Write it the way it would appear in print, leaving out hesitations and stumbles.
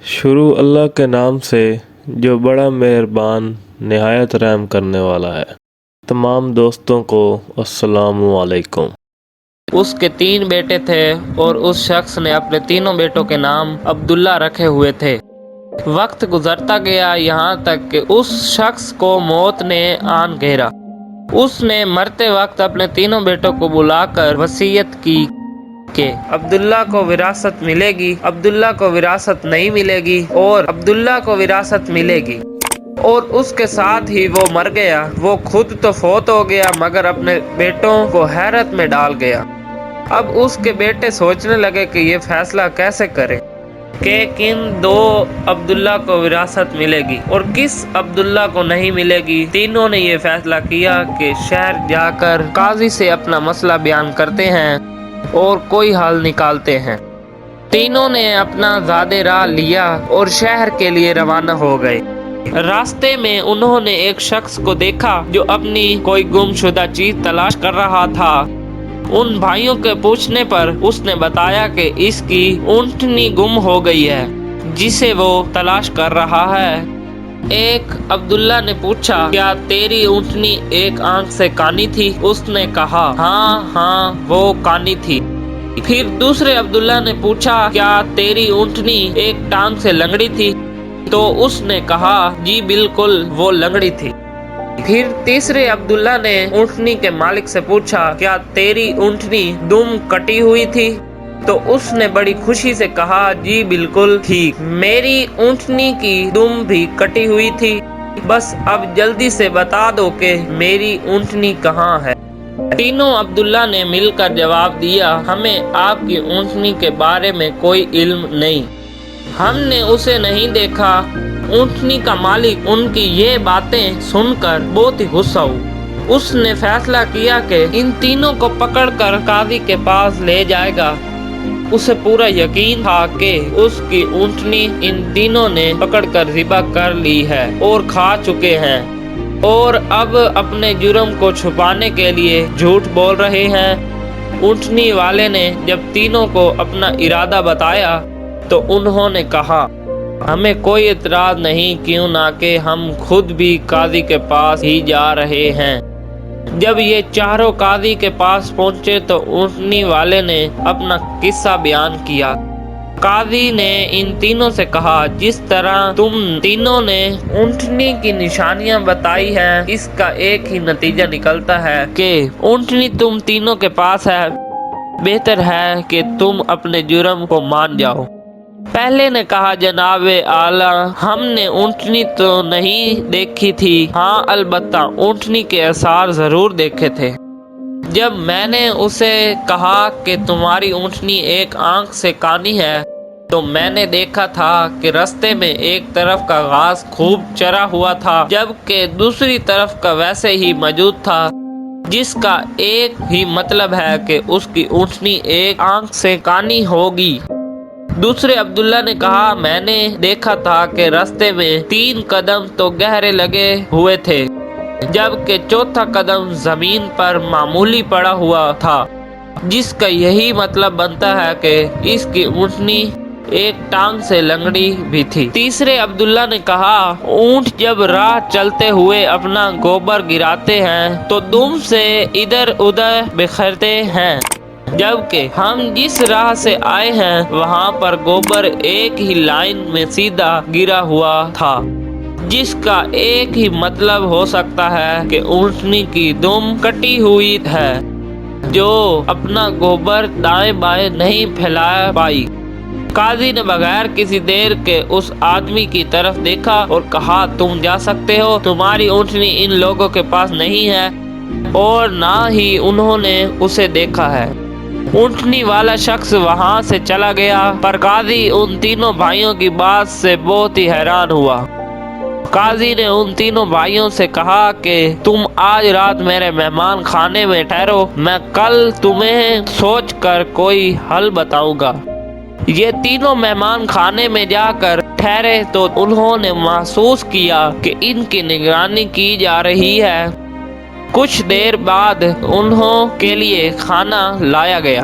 شروع اللہ کے نام سے جو بڑا مہربان نہایت رحم کرنے والا ہے۔ تمام دوستوں کو السلام علیکم۔ اس کے 3 بیٹے تھے اور اس شخص نے اپنے تینوں بیٹوں کے نام عبداللہ رکھے ہوئے تھے۔ وقت گزرتا گیا یہاں تک کہ اس شخص کو موت نے آن گھیرا۔ اس نے مرتے وقت اپنے تینوں بیٹوں کو بلا کر وصیت کی کہ عبداللہ کو وراثت ملے گی، عبداللہ کو وراثت نہیں ملے گی اور عبداللہ کو وراثت ملے گی۔ اور اس کے ساتھ ہی وہ مر گیا۔ وہ خود تو فوت ہو گیا مگر اپنے بیٹوں کو حیرت میں ڈال گیا۔ اب اس کے بیٹے سوچنے لگے کہ یہ فیصلہ کیسے کریں کہ کن 2 عبداللہ کو وراثت ملے گی اور کس عبداللہ کو نہیں ملے گی۔ تینوں نے یہ فیصلہ کیا کہ شہر جا کر قاضی سے اپنا مسئلہ بیان کرتے ہیں اور کوئی حل نکالتے ہیں۔ تینوں نے اپنا زاد راہ لیا اور شہر کے لیے روانہ ہو گئے۔ راستے میں انہوں نے ایک شخص کو دیکھا جو اپنی کوئی گم شدہ چیز تلاش کر رہا تھا۔ ان بھائیوں کے پوچھنے پر اس نے بتایا کہ اس کی اونٹنی گم ہو گئی ہے جسے وہ تلاش کر رہا ہے۔ ایک عبداللہ نے پوچھا، کیا تیری اونٹنی ایک آنکھ سے کانی تھی؟ اس نے کہا، ہاں وہ کانی تھی۔ پھر دوسرے عبداللہ نے پوچھا، کیا تیری اونٹنی ایک ٹانگ سے لنگڑی تھی؟ تو اس نے کہا، جی بالکل وہ لنگڑی تھی۔ پھر تیسرے عبداللہ نے اونٹنی کے مالک سے پوچھا، کیا تیری اونٹنی دم کٹی ہوئی تھی؟ تو اس نے بڑی خوشی سے کہا، جی بالکل ٹھیک، میری اونٹنی کی دم بھی کٹی ہوئی تھی، بس اب جلدی سے بتا دو کہ میری اونٹنی کہاں ہے۔ تینوں عبداللہ نے مل کر جواب دیا، ہمیں آپ کی اونٹنی کے بارے میں کوئی علم نہیں، ہم نے اسے نہیں دیکھا۔ اونٹنی کا مالک ان کی یہ باتیں سن کر بہت ہی غصہ ہوا۔ اس نے فیصلہ کیا کہ ان تینوں کو پکڑ کر قاضی کے پاس لے جائے گا۔ اسے پورا یقین تھا کہ اس کی اونٹنی ان تینوں نے پکڑ کر ذبح کر لی ہے اور کھا چکے ہیں، اور اب اپنے جرم کو چھپانے کے لیے جھوٹ بول رہے ہیں۔ اونٹنی والے نے جب تینوں کو اپنا ارادہ بتایا تو انہوں نے کہا، ہمیں کوئی اعتراض نہیں، کیوں نہ کہ ہم خود بھی قاضی کے پاس ہی جا رہے ہیں۔ جب یہ چاروں قاضی کے پاس پہنچے تو اونٹنی والے نے اپنا قصہ بیان کیا۔ قاضی نے ان تینوں سے کہا، جس طرح تم تینوں نے اونٹنی کی نشانیاں بتائی ہیں اس کا ایک ہی نتیجہ نکلتا ہے کہ اونٹنی تم تینوں کے پاس ہے۔ بہتر ہے کہ تم اپنے جرم کو مان جاؤ۔ پہلے نے کہا، جناب اعلیٰ، ہم نے اونٹنی تو نہیں دیکھی تھی، ہاں البتہ اونٹنی کے آثار ضرور دیکھے تھے۔ جب میں نے اسے کہا کہ تمہاری اونٹنی ایک آنکھ سے کانی ہے تو میں نے دیکھا تھا کہ رستے میں ایک طرف کا گھاس خوب چرا ہوا تھا جبکہ دوسری طرف کا ویسے ہی موجود تھا، جس کا ایک ہی مطلب ہے کہ اس کی اونٹنی ایک آنکھ سے کانی ہوگی۔ دوسرے عبداللہ نے کہا، میں نے دیکھا تھا کہ راستے میں 3 قدم تو گہرے لگے ہوئے تھے جبکہ چوتھا قدم زمین پر معمولی پڑا ہوا تھا، جس کا یہی مطلب بنتا ہے کہ اس کی اونٹنی ایک ٹانگ سے لنگڑی بھی تھی۔ تیسرے عبداللہ نے کہا، اونٹ جب راہ چلتے ہوئے اپنا گوبر گراتے ہیں تو دم سے ادھر ادھر بکھرتے ہیں، جبکہ ہم جس راہ سے آئے ہیں وہاں پر گوبر ایک ہی لائن میں سیدھا گرا ہوا تھا، جس کا ایک ہی مطلب ہو سکتا ہے کہ اونٹنی کی دم کٹی ہوئی ہے جو اپنا گوبر دائیں بائیں نہیں پھیلا پائی۔ قاضی نے بغیر کسی دیر کے اس آدمی کی طرف دیکھا اور کہا، تم جا سکتے ہو، تمہاری اونٹنی ان لوگوں کے پاس نہیں ہے اور نہ ہی انہوں نے اسے دیکھا ہے۔ اونٹنی والا شخص وہاں سے چلا گیا، پر قاضی ان تینوں بھائیوں کی بات سے بہت ہی حیران ہوا۔ قاضی نے ان تینوں بھائیوں سے کہا کہ تم آج رات میرے مہمان خانے میں ٹھہرو، میں کل تمہیں سوچ کر کوئی حل بتاؤں گا۔ یہ تینوں مہمان خانے میں جا کر ٹھہرے تو انہوں نے محسوس کیا کہ ان کی نگرانی کی جا رہی ہے۔ کچھ دیر بعد انہوں کے لیے کھانا لایا گیا۔